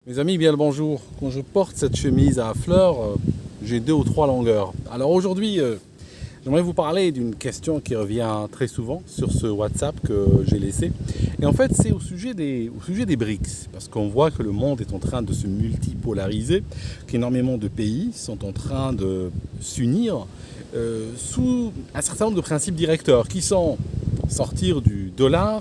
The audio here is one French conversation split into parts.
Mes amis, bien le bonjour. Quand je porte cette chemise à fleurs, j'ai 2 ou 3 longueurs. Alors aujourd'hui, j'aimerais vous parler d'une question qui revient très souvent sur ce WhatsApp que j'ai laissé. Et en fait, c'est au sujet des BRICS. Parce qu'on voit que le monde est en train de se multipolariser, qu'énormément de pays sont en train de s'unir sous un certain nombre de principes directeurs qui sont sortir du dollar,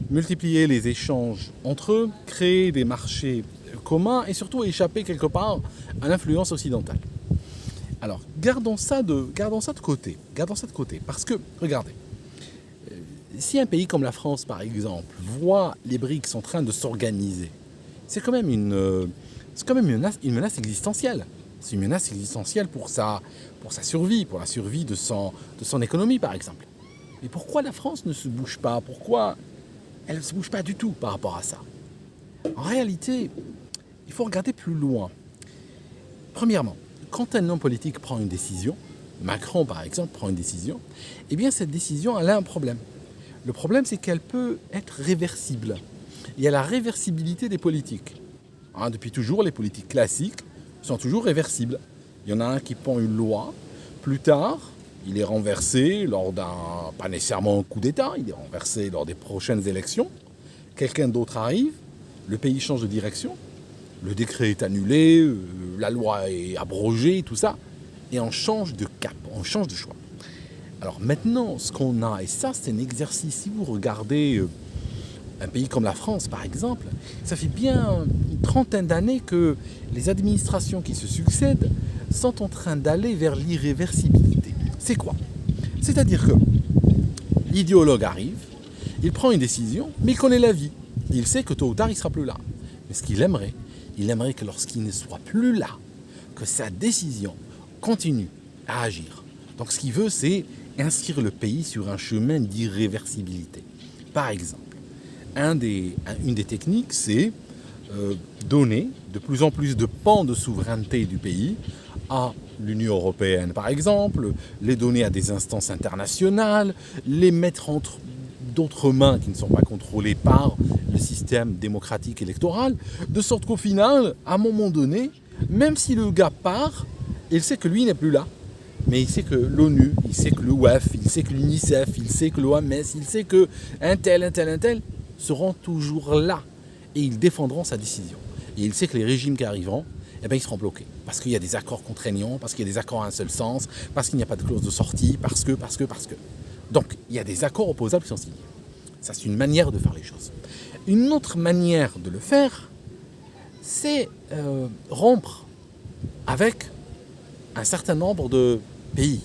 multiplier les échanges entre eux, créer des marchés communs et surtout échapper quelque part à l'influence occidentale. Alors, gardons ça de côté. Gardons ça de côté. Parce que, regardez, si un pays comme la France, par exemple, voit les BRICS en train de s'organiser, c'est quand même une menace existentielle. C'est une menace existentielle pour sa survie, pour la survie de son économie, par exemple. Mais pourquoi la France ne se bouge pas? Pourquoi elle ne se bouge pas du tout par rapport à ça? En réalité, il faut regarder plus loin. Premièrement, quand un homme politique prend une décision, Macron par exemple prend une décision, eh bien cette décision elle a un problème. Le problème c'est qu'elle peut être réversible. Il y a la réversibilité des politiques. Depuis toujours, les politiques classiques sont toujours réversibles. Il y en a un qui prend une loi, plus tard, il est renversé lors d'un, pas nécessairement un coup d'État, il est renversé lors des prochaines élections. Quelqu'un d'autre arrive, le pays change de direction, le décret est annulé, la loi est abrogée, tout ça, et on change de cap, on change de choix. Alors maintenant, ce qu'on a, et ça c'est un exercice, si vous regardez un pays comme la France par exemple, ça fait bien une trentaine d'années que les administrations qui se succèdent sont en train d'aller vers l'irréversibilité. C'est quoi? C'est-à-dire que l'idéologue arrive, il prend une décision, mais il connaît la vie. Il sait que tôt ou tard, il ne sera plus là. Mais ce qu'il aimerait, il aimerait que lorsqu'il ne soit plus là, que sa décision continue à agir. Donc ce qu'il veut, c'est inscrire le pays sur un chemin d'irréversibilité. Par exemple, une des techniques, c'est donner de plus en plus de pans de souveraineté du pays à l'Union européenne, par exemple, les donner à des instances internationales, les mettre entre d'autres mains qui ne sont pas contrôlées par le système démocratique électoral, de sorte qu'au final, à un moment donné, même si le gars part, il sait que lui n'est plus là, mais il sait que l'ONU, il sait que le WEF, il sait que l'UNICEF, il sait que l'OMS, il sait que un tel seront toujours là et ils défendront sa décision. Et il sait que les régimes qui arriveront, ils seront bloqués. Parce qu'il y a des accords contraignants, parce qu'il y a des accords à un seul sens, parce qu'il n'y a pas de clause de sortie, parce que. Donc, il y a des accords opposables qui sont signés. Ça, c'est une manière de faire les choses. Une autre manière de le faire, c'est rompre avec un certain nombre de pays.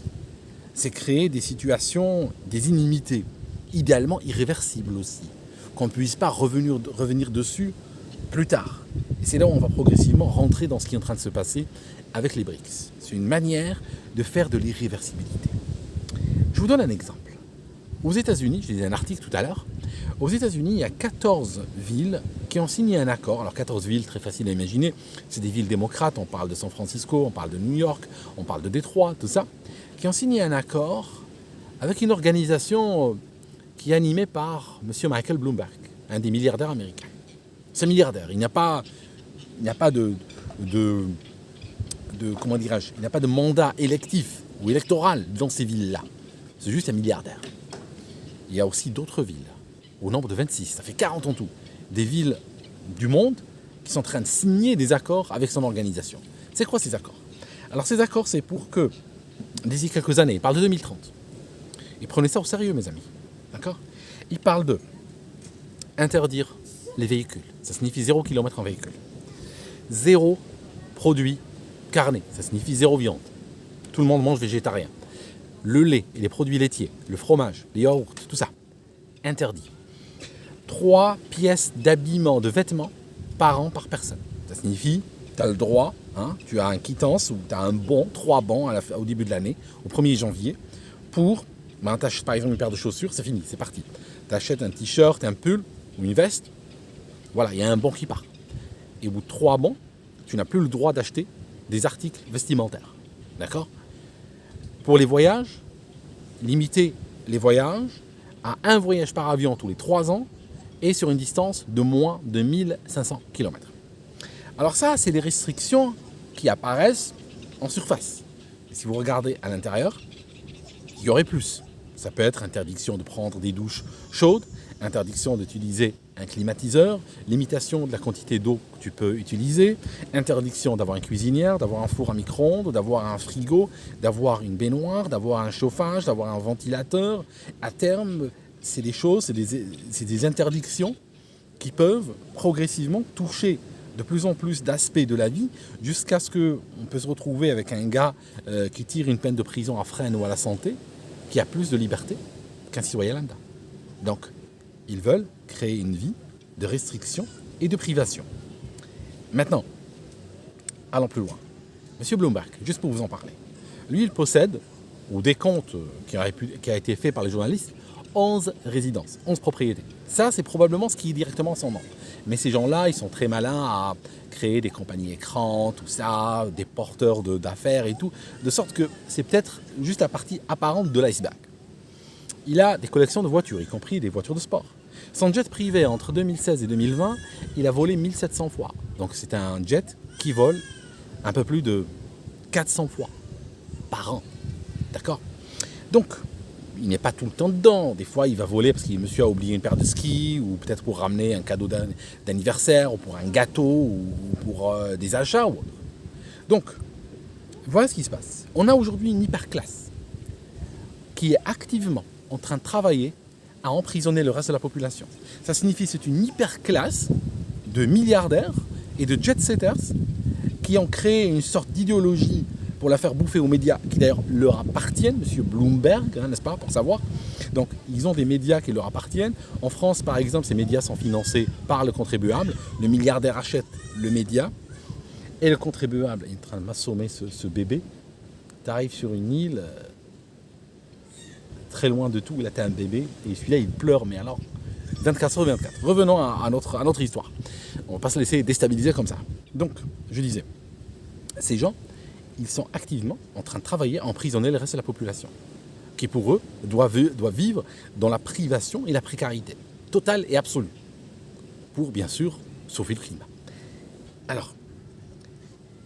C'est créer des situations, des inimités, idéalement irréversibles aussi, qu'on ne puisse pas revenir dessus plus tard. Et c'est là où on va progressivement rentrer dans ce qui est en train de se passer avec les BRICS. C'est une manière de faire de l'irréversibilité. Je vous donne un exemple. Aux États-Unis, je lisais un article tout à l'heure, aux États-Unis, il y a 14 villes qui ont signé un accord. Alors 14 villes, très facile à imaginer, c'est des villes démocrates, on parle de San Francisco, on parle de New York, on parle de Détroit, tout ça, qui ont signé un accord avec une organisation qui est animée par M. Michael Bloomberg, un des milliardaires américains. C'est un milliardaire, il n'y a pas de comment dirais-je, il n'y a pas de mandat électif ou électoral dans ces villes-là. C'est juste un milliardaire. Il y a aussi d'autres villes, au nombre de 26, ça fait 40 en tout, des villes du monde qui sont en train de signer des accords avec son organisation. C'est quoi ces accords? Alors ces accords, c'est pour que, d'ici quelques années, ils parlent de 2030. Et prenez ça au sérieux, mes amis. D'accord? Ils parlent de interdire les véhicules. Ça signifie 0 km en véhicule. 0 produits carnés. Ça signifie 0 viande. Tout le monde mange végétarien. Le lait et les produits laitiers, le fromage, les yaourts, tout ça, interdit. 3 pièces d'habillement, de vêtements par an, par personne. Ça signifie, tu as le droit, tu as un quittance ou tu as un bon, 3 bons au début de l'année, au 1er janvier, pour, tu achètes par exemple une paire de chaussures, c'est fini, c'est parti. Tu achètes un t-shirt, un pull ou une veste, voilà, il y a un bon qui part. Et au bout de 3 bons, tu n'as plus le droit d'acheter des articles vestimentaires. D'accord? Pour les voyages, limiter les voyages à un voyage par avion tous les 3 ans et sur une distance de moins de 1500 km. Alors ça, c'est des restrictions qui apparaissent en surface. Et si vous regardez à l'intérieur, il y aurait plus. Ça peut être interdiction de prendre des douches chaudes, interdiction d'utiliser un climatiseur, limitation de la quantité d'eau que tu peux utiliser, interdiction d'avoir une cuisinière, d'avoir un four à micro-ondes, d'avoir un frigo, d'avoir une baignoire, d'avoir un chauffage, d'avoir un ventilateur. À terme, c'est des choses, c'est des interdictions qui peuvent progressivement toucher de plus en plus d'aspects de la vie jusqu'à ce qu'on peut se retrouver avec un gars qui tire une peine de prison à Fresnes ou à la santé, qui a plus de liberté qu'un citoyen lambda. Donc, ils veulent créer une vie de restriction et de privation. Maintenant, allons plus loin. Monsieur Bloomberg, juste pour vous en parler, lui, il possède, au décompte qui a été fait par les journalistes, 11 résidences, 11 propriétés. Ça, c'est probablement ce qui est directement à son nom. Mais ces gens-là, ils sont très malins à créer des compagnies écrans, tout ça, des porteurs d'affaires et tout, de sorte que c'est peut-être juste la partie apparente de l'iceberg. Il a des collections de voitures, y compris des voitures de sport. Son jet privé, entre 2016 et 2020, il a volé 1700 fois. Donc c'est un jet qui vole un peu plus de 400 fois par an. D'accord ? Donc, il n'est pas tout le temps dedans. Des fois, il va voler parce que monsieur a oublié une paire de skis, ou peut-être pour ramener un cadeau d'anniversaire, ou pour un gâteau, ou pour des achats. Donc, voilà ce qui se passe. On a aujourd'hui une hyperclasse qui est activement en train de travailler à emprisonner le reste de la population. Ça signifie que c'est une hyperclasse de milliardaires et de jet-setters qui ont créé une sorte d'idéologie pour la faire bouffer aux médias qui d'ailleurs leur appartiennent, monsieur Bloomberg, n'est-ce pas, pour savoir. Donc, ils ont des médias qui leur appartiennent. En France, par exemple, ces médias sont financés par le contribuable. Le milliardaire achète le média et le contribuable est en train de m'assommer ce bébé. Tu arrives sur une île, très loin de tout, là tu as un bébé, et celui-là il pleure, mais alors 24h24. Revenons à notre histoire. On ne va pas se laisser déstabiliser comme ça. Donc, je disais, ces gens, ils sont activement en train de travailler à emprisonner le reste de la population, qui pour eux doit vivre dans la privation et la précarité, totale et absolue, pour bien sûr sauver le climat. Alors,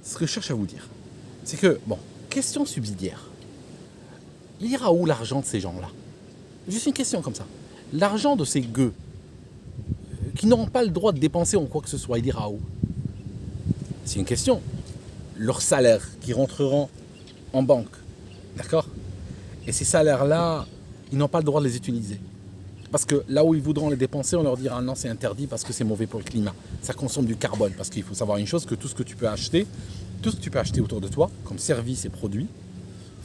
ce que je cherche à vous dire, c'est que, bon, question subsidiaire, il ira où l'argent de ces gens-là ? Juste une question comme ça. L'argent de ces gueux, qui n'auront pas le droit de dépenser en quoi que ce soit, il ira où ? C'est une question. Leurs salaires qui rentreront en banque, d'accord ? Et ces salaires-là, ils n'ont pas le droit de les utiliser. Parce que là où ils voudront les dépenser, on leur dira non, c'est interdit parce que c'est mauvais pour le climat. Ça consomme du carbone. Parce qu'il faut savoir une chose, que tout ce que tu peux acheter autour de toi, comme services et produits,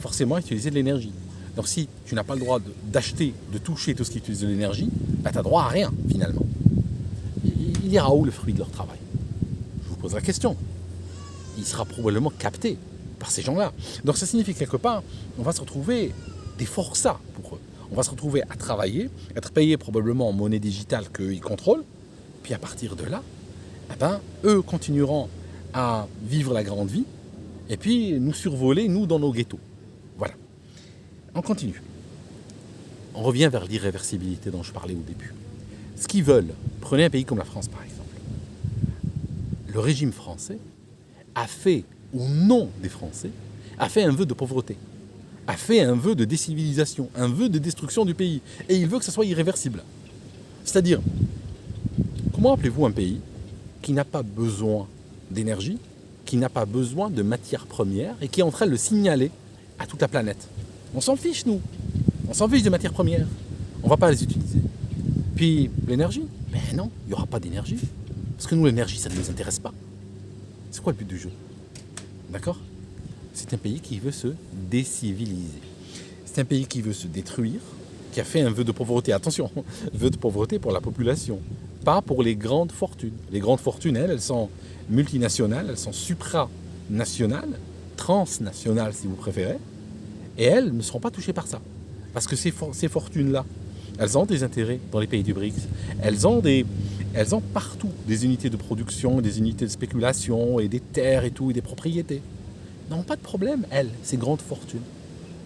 forcément utiliser de l'énergie. Donc si tu n'as pas le droit d'acheter, de toucher tout ce qui utilise de l'énergie, bah, tu n'as droit à rien finalement. Il ira où le fruit de leur travail ? Je vous pose la question. Il sera probablement capté par ces gens-là. Donc ça signifie quelque part, on va se retrouver des forçats pour eux. On va se retrouver à travailler, être payé probablement en monnaie digitale qu'ils contrôlent, puis à partir de là, eh ben, eux continueront à vivre la grande vie, et puis nous survoler, nous, dans nos ghettos. Voilà. On continue. On revient vers l'irréversibilité dont je parlais au début. Ce qu'ils veulent, prenez un pays comme la France par exemple. Le régime français a fait, au nom des Français, a fait un vœu de pauvreté, a fait un vœu de décivilisation, un vœu de destruction du pays. Et il veut que ce soit irréversible. C'est-à-dire, comment appelez-vous un pays qui n'a pas besoin d'énergie, qui n'a pas besoin de matières premières et qui est en train de le signaler à toute la planète ? On s'en fiche, nous. On s'en fiche des matières premières. On ne va pas les utiliser. Puis, l'énergie ? Ben non, il n'y aura pas d'énergie. Parce que nous, l'énergie, ça ne nous intéresse pas. C'est quoi le but du jeu ? D'accord ? C'est un pays qui veut se déciviliser. C'est un pays qui veut se détruire, qui a fait un vœu de pauvreté. Attention, vœu de pauvreté pour la population, pas pour les grandes fortunes. Les grandes fortunes, elles sont multinationales, elles sont supranationales, transnationales si vous préférez, et elles ne seront pas touchées par ça. Parce que ces fortunes-là, elles ont des intérêts dans les pays du BRICS. Elles ont partout des unités de production, des unités de spéculation, et des terres et tout, et des propriétés. N'ont pas de problème, elles, ces grandes fortunes.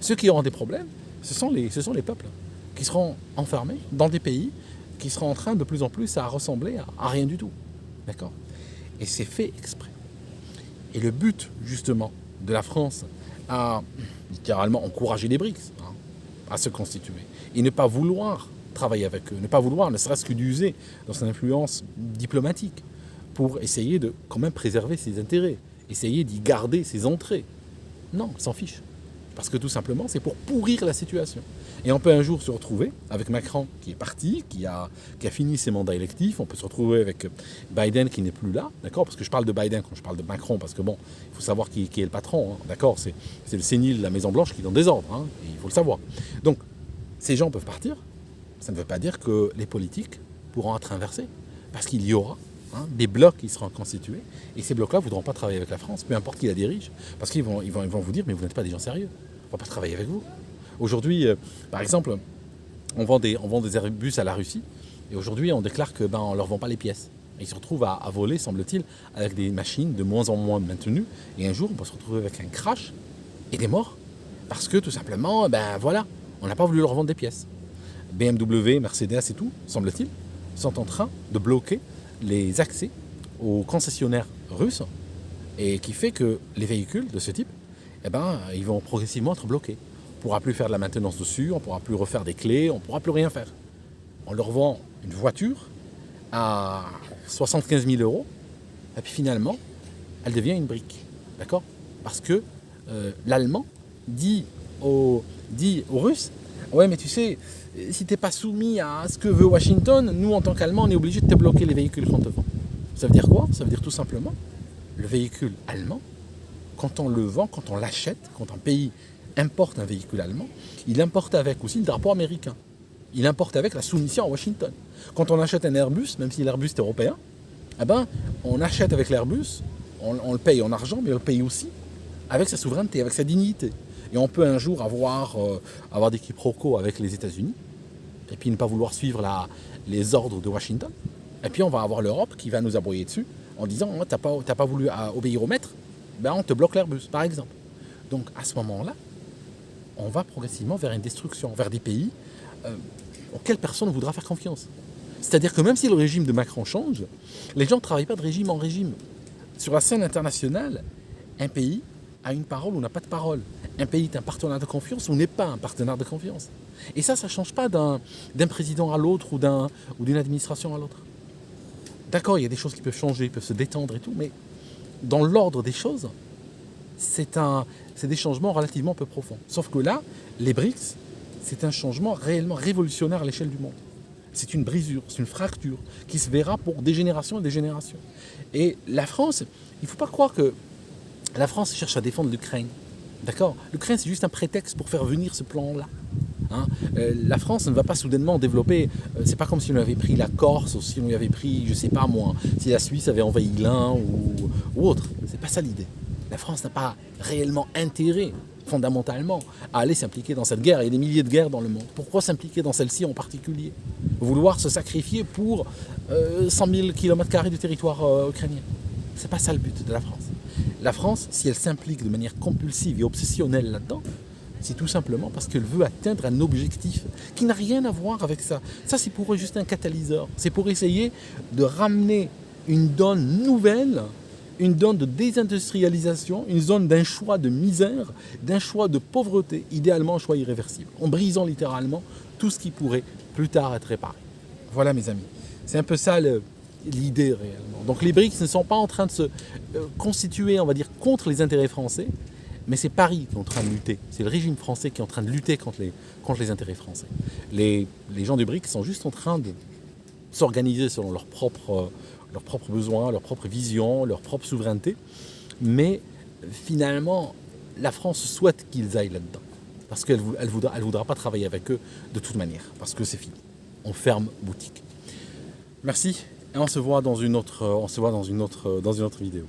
Ceux qui auront des problèmes, ce sont les peuples qui seront enfermés dans des pays qui seront en train de plus en plus à ressembler à rien du tout. D'accord ? Et c'est fait exprès. Et le but, justement, de la France à littéralement encourager les BRICS à se constituer et ne pas vouloir travailler avec eux, ne pas vouloir, ne serait-ce que d'user dans son influence diplomatique pour essayer de quand même préserver ses intérêts, essayer d'y garder ses entrées. Non, ils s'en fichent. Parce que tout simplement, c'est pour pourrir la situation. Et on peut un jour se retrouver avec Macron qui est parti, qui a fini ses mandats électifs. On peut se retrouver avec Biden qui n'est plus là, d'accord? Parce que je parle de Biden quand je parle de Macron, parce que bon, il faut savoir qui est le patron, hein, d'accord? C'est le sénile de la Maison-Blanche qui est dans le désordre, hein, et il faut le savoir. Donc, ces gens peuvent partir. Ça ne veut pas dire que les politiques pourront être inversés, parce qu'il y aura des blocs qui seront constitués, et ces blocs-là ne voudront pas travailler avec la France, peu importe qui la dirige, parce qu'ils vont vous dire, mais vous n'êtes pas des gens sérieux, on ne va pas travailler avec vous. Aujourd'hui, par exemple, on vend des Airbus à la Russie, et aujourd'hui on déclare que on ne leur vend pas les pièces. Et ils se retrouvent à voler, semble-t-il, avec des machines de moins en moins maintenues, et un jour on peut se retrouver avec un crash et des morts, parce que tout simplement, voilà, on n'a pas voulu leur vendre des pièces. BMW, Mercedes et tout, semble-t-il, sont en train de bloquer les accès aux concessionnaires russes, et qui fait que les véhicules de ce type, ils vont progressivement être bloqués. On ne pourra plus faire de la maintenance dessus, on ne pourra plus refaire des clés, on ne pourra plus rien faire. On leur vend une voiture à 75 000 euros, et puis finalement, elle devient une brique. D'accord? Parce que l'Allemand dit aux Russes, ouais, mais tu sais, si tu n'es pas soumis à ce que veut Washington, nous, en tant qu'Allemands, on est obligé de te bloquer les véhicules qu'on te vend. Ça veut dire quoi? Ça veut dire tout simplement, le véhicule allemand, quand on le vend, quand on l'achète, quand un pays importe un véhicule allemand, il importe avec aussi le drapeau américain. Il importe avec la soumission à Washington. Quand on achète un Airbus, même si l'Airbus est européen, on achète avec l'Airbus, on le paye en argent, mais on le paye aussi avec sa souveraineté, avec sa dignité. Et on peut un jour avoir des quiproquos avec les États-Unis, et puis ne pas vouloir suivre les ordres de Washington. Et puis on va avoir l'Europe qui va nous aboyer dessus en disant oh, t'as pas voulu obéir au maître, on te bloque l'Airbus, par exemple. Donc à ce moment-là, on va progressivement vers une destruction, vers des pays auxquels personne ne voudra faire confiance. C'est-à-dire que même si le régime de Macron change, les gens ne travaillent pas de régime en régime. Sur la scène internationale, un pays a une parole ou n'a pas de parole. Un pays est un partenaire de confiance ou n'est pas un partenaire de confiance. Et ça ne change pas d'un président à l'autre ou d'une administration à l'autre. D'accord, il y a des choses qui peuvent changer, peuvent se détendre et tout, mais dans l'ordre des choses, c'est des changements relativement peu profonds. Sauf que là, les BRICS, c'est un changement réellement révolutionnaire à l'échelle du monde. C'est une brisure, c'est une fracture qui se verra pour des générations et des générations. Et la France, il ne faut pas croire que la France cherche à défendre l'Ukraine. D'accord? L'Ukraine, c'est juste un prétexte pour faire venir ce plan-là. La France ne va pas soudainement développer, c'est pas comme si on avait pris la Corse ou si on avait pris, je sais pas moi, si la Suisse avait envahi l'Ain ou autre. C'est pas ça l'idée. La France n'a pas réellement intérêt, fondamentalement, à aller s'impliquer dans cette guerre. Il y a des milliers de guerres dans le monde. Pourquoi s'impliquer dans celle-ci en particulier? Vouloir se sacrifier pour 100 000 km² de territoire ukrainien. C'est pas ça le but de la France. La France, si elle s'implique de manière compulsive et obsessionnelle là-dedans, c'est tout simplement parce qu'elle veut atteindre un objectif qui n'a rien à voir avec ça. Ça, c'est pour eux juste un catalyseur. C'est pour essayer de ramener une donne nouvelle, une donne de désindustrialisation, une zone d'un choix de misère, d'un choix de pauvreté, idéalement un choix irréversible, en brisant littéralement tout ce qui pourrait plus tard être réparé. Voilà mes amis, c'est un peu ça l'idée réellement. Donc les BRICS ne sont pas en train de se constituer, on va dire, contre les intérêts français, mais c'est Paris qui est en train de lutter, c'est le régime français qui est en train de lutter contre les intérêts français. Les gens du BRICS sont juste en train de s'organiser selon leurs propres besoins, leurs propres visions, leur propre souveraineté, mais finalement, la France souhaite qu'ils aillent là-dedans, parce qu'elle ne voudra pas travailler avec eux de toute manière, parce que c'est fini, on ferme boutique. Merci, et on se voit dans une autre vidéo.